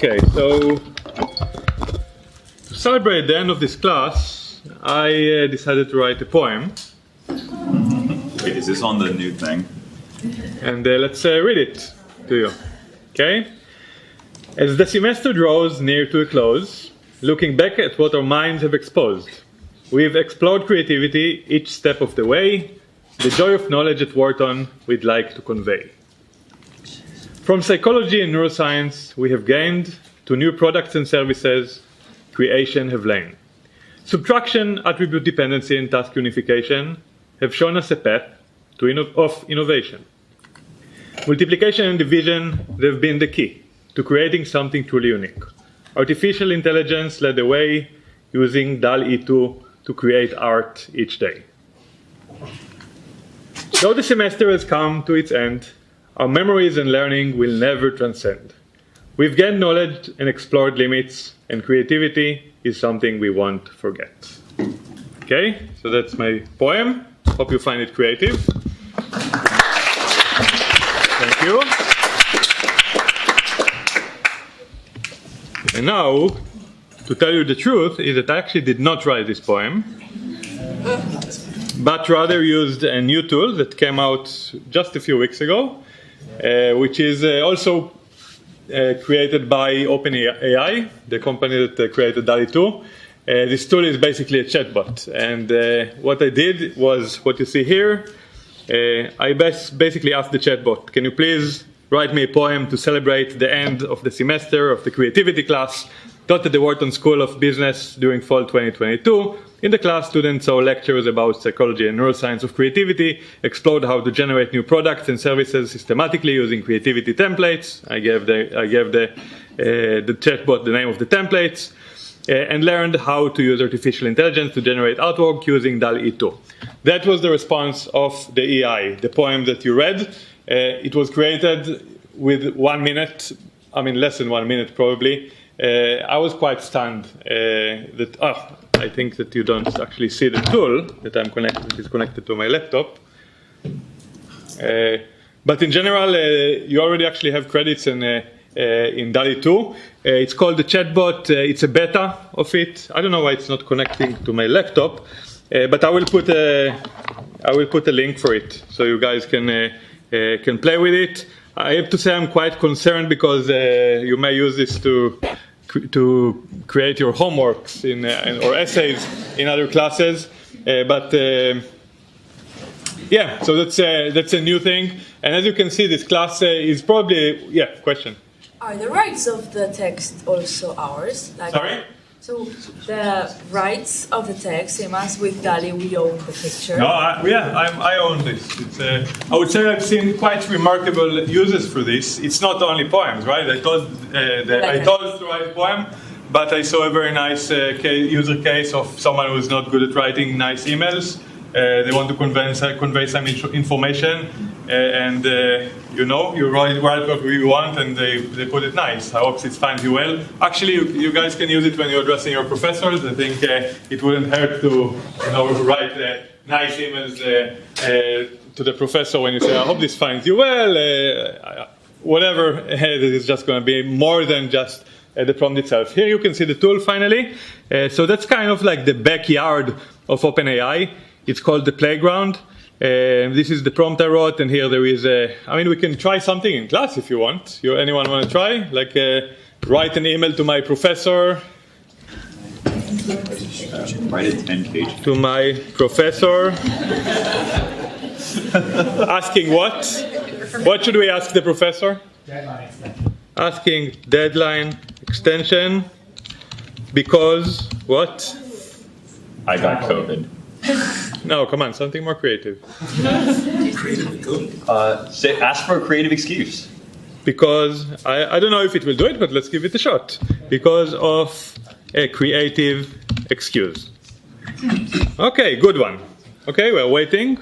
Okay, so to celebrate the end of this class, I decided to write a poem. Wait, is this on the new thing? And let's read it to you. Okay? As the semester draws near to a close, looking back at what our minds have exposed, we've explored creativity each step of the way, the joy of knowledge at Wharton we'd like to convey. From psychology and neuroscience we have gained, to new products and services, creation have lain. Subtraction, attribute dependency, and task unification have shown us a path of innovation. Multiplication and division, they've been the key to creating something truly unique. Artificial intelligence led the way, using DALL-E 2 to create art each day. Though the semester has come to its end, our memories and learning will never transcend. We've gained knowledge and explored limits, and creativity is something we won't forget. Okay, so that's my poem. Hope you find it creative. Thank you. And now, to tell you the truth, is that I actually did not write this poem, but rather used a new tool that came out just a few weeks ago, which is also created by OpenAI, the company that created DALL-E 2. This tool is basically a chatbot, and what I did was what you see here. I basically asked the chatbot, can you please write me a poem to celebrate the end of the semester of the creativity class taught at the Wharton School of Business during fall 2022. In the class, students saw lectures about psychology and neuroscience of creativity, explored how to generate new products and services systematically using creativity templates. I gave the chatbot the name of the templates, and learned how to use artificial intelligence to generate artwork using DALL-E 2. That was the response of the AI, the poem that you read. It was created with 1 minute, less than 1 minute probably. I was quite stunned I think that you don't actually see the tool that is connected to my laptop. But in general, you already actually have credits in DALL-E 2. It's called the chatbot. It's a beta of it. I don't know why it's not connecting to my laptop, but I will put a link for it so you guys can play with it. I have to say I'm quite concerned because you may use this to create your homeworks or essays in other classes. Yeah, so that's a new thing. And as you can see, this class is probably question. Are the rights of the text also ours? Sorry? So the rights of the text, same as with DALL-E, we own the picture. No, I own this. I would say I've seen quite remarkable uses for this. It's not only poems, right? I thought to write a poem, but I saw a very nice user case of someone who's not good at writing nice emails. They want to convey some information, and you write what we want, and they put it nice. I hope it finds you well. Actually, you guys can use it when you're addressing your professors. I think it wouldn't hurt to write nice emails to the professor when you say, I hope this finds you well. Whatever, this is just going to be more than just the prompt itself. Here you can see the tool finally. So that's kind of like the backyard of OpenAI. It's called the playground. This is the prompt I wrote, and here there is we can try something in class if you want. Anyone want to try? Like write an email to my professor. Write a 10-page. To my professor. Asking what? What should we ask the professor? Deadline extension. Asking deadline extension because what? I got COVID. No, come on, something more creative. Ask for a creative excuse. Because, I don't know if it will do it, but let's give it a shot. Because of a creative excuse. Okay, good one. Okay, we're waiting.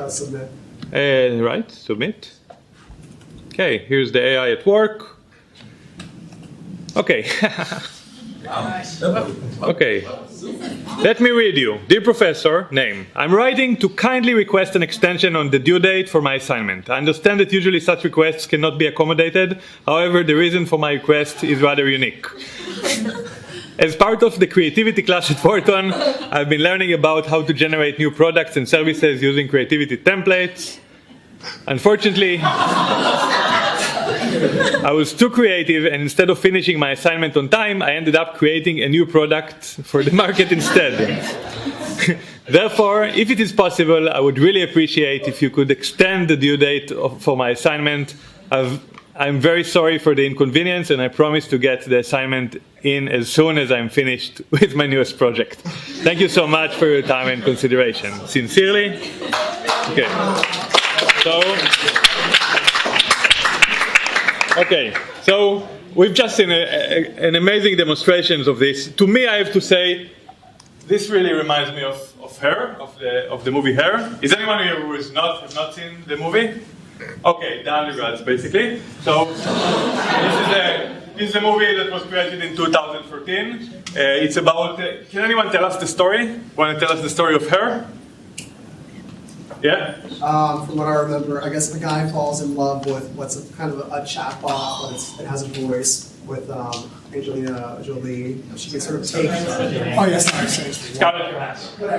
Submit. Right, submit. Okay, here's the AI at work. Okay. Okay. Let me read you. Dear Professor, name. I'm writing to kindly request an extension on the due date for my assignment. I understand that usually such requests cannot be accommodated. However, the reason for my request is rather unique. As part of the creativity class at Wharton, I've been learning about how to generate new products and services using creativity templates. Unfortunately, I was too creative, and instead of finishing my assignment on time, I ended up creating a new product for the market instead. Therefore, if it is possible, I would really appreciate if you could extend the due date for my assignment. I'm very sorry for the inconvenience, and I promise to get the assignment in as soon as I'm finished with my newest project. Thank you so much for your time and consideration. Sincerely. Okay. So we've just seen an amazing demonstrations of this. To me, I have to say, this really reminds me of Hair, of the movie Hair. Is anyone here who has not seen the movie? Okay, the undergrads, basically. So this is a movie that was created in 2014. It's about, can anyone tell us the story? Want to tell us the story of Hair? Yeah? From what I remember, I guess the guy falls in love with what's kind of a chatbot, but it has a voice with Angelina Jolie. She can sort of take. Oh yes, sorry. Scarlett Johansson.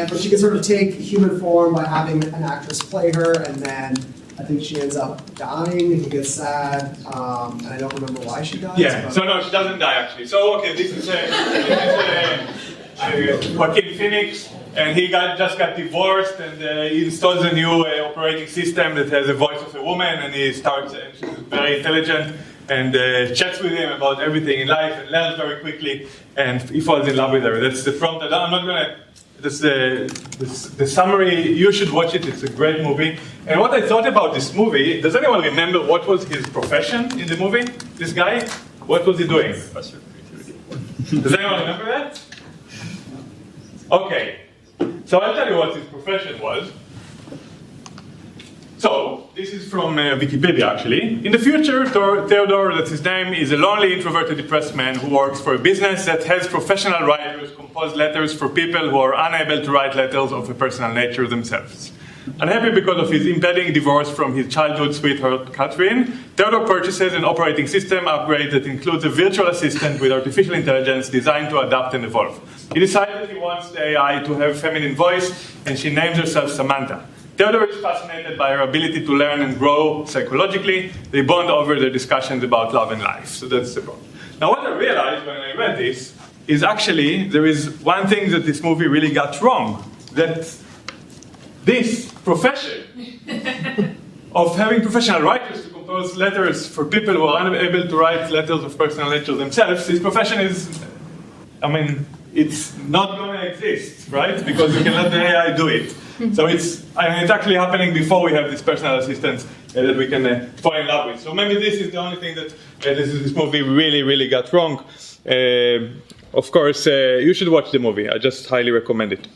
But she can sort of take human form by having an actress play her, and then I think she ends up dying, and he gets sad, and I don't remember why she dies. Yeah, so no, she doesn't die actually. So okay, this is Joaquin Phoenix, and he just got divorced, and he installs a new operating system that has a voice of a woman, and he starts, and she's very intelligent, and chats with him about everything in life, and learns very quickly, and he falls in love with her. That's the prompt. I'm not gonna. That's the summary. You should watch it. It's a great movie. And what I thought about this movie, does anyone remember what was his profession in the movie? This guy, what was he doing? Professor of creativity. Does anyone remember that? Okay, so I'll tell you what his profession was. So, this is from Wikipedia actually. In the future, Theodore, that's his name, is a lonely, introverted, depressed man who works for a business that has professional writers compose letters for people who are unable to write letters of a personal nature themselves. Unhappy because of his impending divorce from his childhood sweetheart, Catherine, Theodore purchases an operating system upgrade that includes a virtual assistant with artificial intelligence designed to adapt and evolve. He decided that he wants the AI to have a feminine voice, and she names herself Samantha. Theodore is fascinated by her ability to learn and grow psychologically. They bond over their discussions about love and life. So that's the problem. Now what I realized when I read this is actually there is one thing that this movie really got wrong. That this profession of having professional writers to compose letters for people who are unable to write letters of personal nature themselves, this profession is, it's not going to exist, right? Because you can let the AI do it. So it's actually happening before we have these personal assistants that we can fall in love with. So maybe this is the only thing that this movie really got wrong. Of course, you should watch the movie. I just highly recommend it.